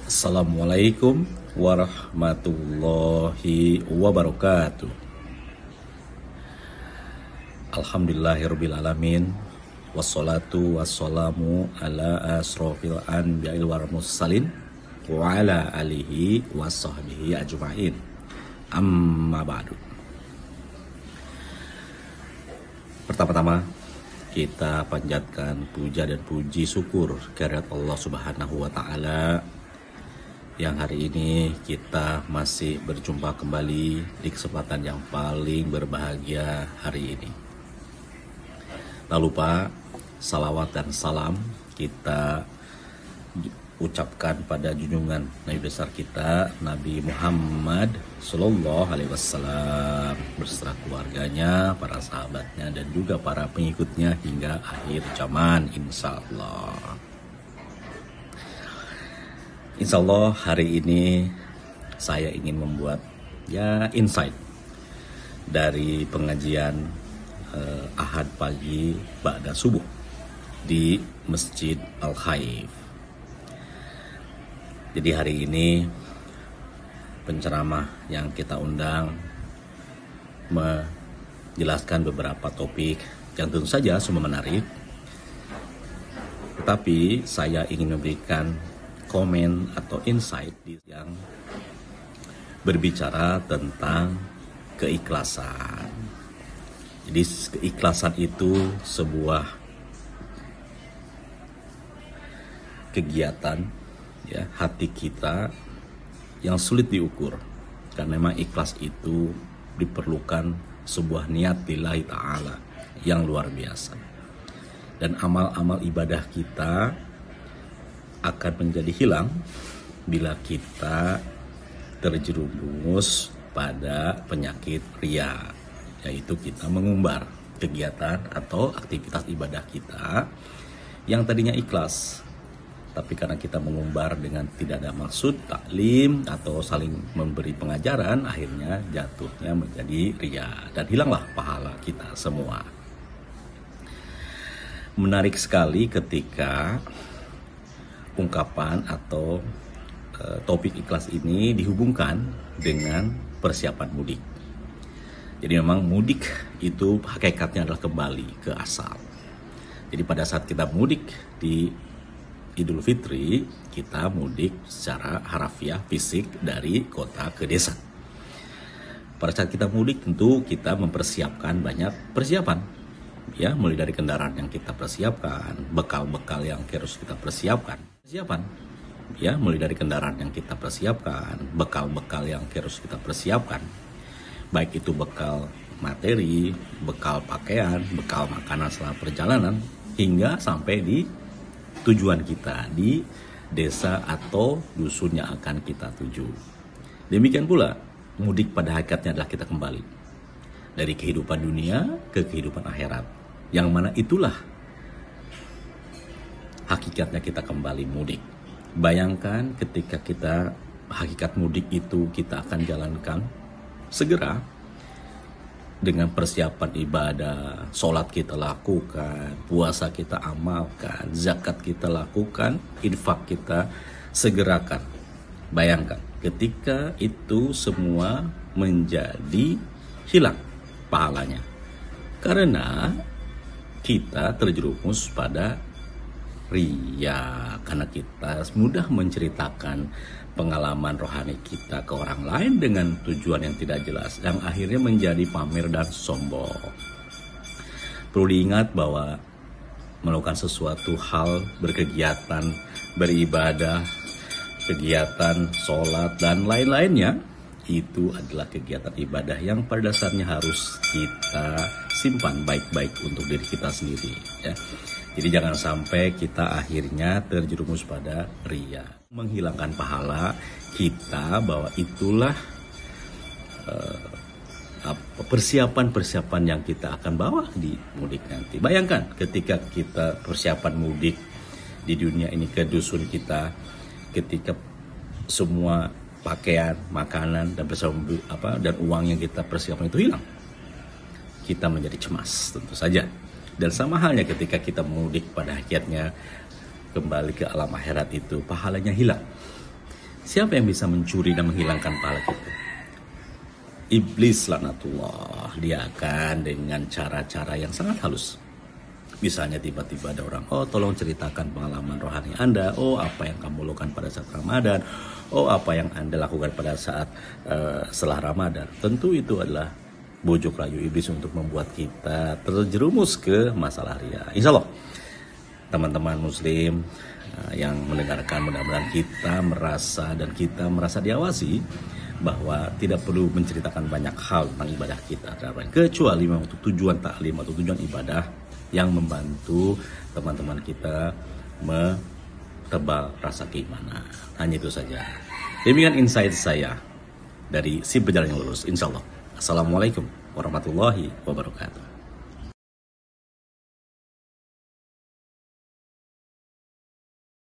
Assalamualaikum warahmatullahi wabarakatuh. Alhamdulillahirrabbilalamin. Wassalatu wassalamu ala asrofil anbiya'il wal mursalin wa ala alihi wa sahbihi ajma'in. Amma ba'du. Pertama-tama kita panjatkan puja dan puji syukur kehadirat Allah Subhanahu wa taala yang hari ini kita masih berjumpa kembali di kesempatan yang paling berbahagia hari ini. Tak lupa salawat dan salam kita ucapkan pada junjungan Nabi besar kita, Nabi Muhammad Sallallahu Alaihi Wasallam beserta keluarganya, para sahabatnya, dan juga para pengikutnya hingga akhir zaman, insya Allah. Insya Allah hari ini saya ingin membuat insight dari pengajian Ahad pagi ba'da subuh di Masjid Al-Khaif. Jadi hari ini penceramah yang kita undang menjelaskan beberapa topik yang tentu saja semua menarik, tetapi saya ingin memberikan komen atau insight yang berbicara tentang keikhlasan. Jadi keikhlasan itu sebuah kegiatan hati kita yang sulit diukur, karena memang ikhlas itu diperlukan sebuah niat lillahi ta'ala yang luar biasa, dan amal-amal ibadah kita akan menjadi hilang bila kita terjerumus pada penyakit riya, yaitu kita mengumbar kegiatan atau aktivitas ibadah kita yang tadinya ikhlas, tapi karena kita mengumbar dengan tidak ada maksud taklim atau saling memberi pengajaran, akhirnya jatuhnya menjadi riya dan hilanglah pahala kita semua. Menarik sekali ketika ungkapan atau topik ikhlas ini dihubungkan dengan persiapan mudik. Jadi memang mudik itu hakikatnya adalah kembali ke asal. Jadi pada saat kita mudik di Idul Fitri, kita mudik secara harafiah fisik dari kota ke desa. Pada saat kita mudik tentu kita mempersiapkan banyak persiapan, mulai dari kendaraan yang kita persiapkan, bekal-bekal yang harus kita persiapkan. Mulai dari kendaraan yang kita persiapkan, bekal-bekal yang harus kita persiapkan. Baik itu bekal materi, bekal pakaian, bekal makanan selama perjalanan, hingga sampai di tujuan kita, di desa atau dusun yang akan kita tuju. Demikian pula mudik pada hakikatnya adalah kita kembali dari kehidupan dunia ke kehidupan akhirat, yang mana itulah hakikatnya kita kembali mudik. Bayangkan ketika kita hakikat mudik itu kita akan jalankan segera dengan persiapan ibadah, sholat kita lakukan, puasa kita amalkan, zakat kita lakukan, infak kita segerakan. Bayangkan ketika itu semua menjadi hilang pahalanya, karena kita terjerumus pada riya, karena kita mudah menceritakan pengalaman rohani kita ke orang lain dengan tujuan yang tidak jelas, yang akhirnya menjadi pamer dan sombong. Perlu diingat bahwa melakukan sesuatu hal, berkegiatan, beribadah, kegiatan sholat dan lain-lainnya, itu adalah kegiatan ibadah yang pada dasarnya harus kita simpan baik-baik untuk diri kita sendiri. Jadi jangan sampai kita akhirnya terjerumus pada riya, menghilangkan pahala kita, bahwa itulah persiapan-persiapan yang kita akan bawa di mudik nanti. Bayangkan ketika kita persiapan mudik di dunia ini ke dusun kita, ketika semua pakaian, makanan, dan dan uang yang kita persiapkan itu hilang, kita menjadi cemas tentu saja. Dan sama halnya ketika kita mudik pada akhirnya kembali ke alam akhirat itu pahalanya hilang. Siapa yang bisa mencuri dan menghilangkan pahala kita? Iblis laknatullah. Dia akan dengan cara-cara yang sangat halus. Misalnya tiba-tiba ada orang, oh tolong ceritakan pengalaman rohani Anda, oh apa yang kamu lakukan pada saat Ramadan, oh apa yang Anda lakukan pada saat setelah Ramadan. Tentu itu adalah bujuk rayu iblis untuk membuat kita terjerumus ke masalah ria. Insya Allah teman-teman muslim yang mendengarkan, mudah-mudahan kita merasa diawasi bahwa tidak perlu menceritakan banyak hal tentang ibadah kita, kecuali memang untuk tujuan taklim atau tujuan ibadah yang membantu teman-teman kita tebal rasa keimanan. Hanya itu saja. Demikian insight saya dari si berjalan yang lurus. Insya Allah. Assalamualaikum warahmatullahi wabarakatuh.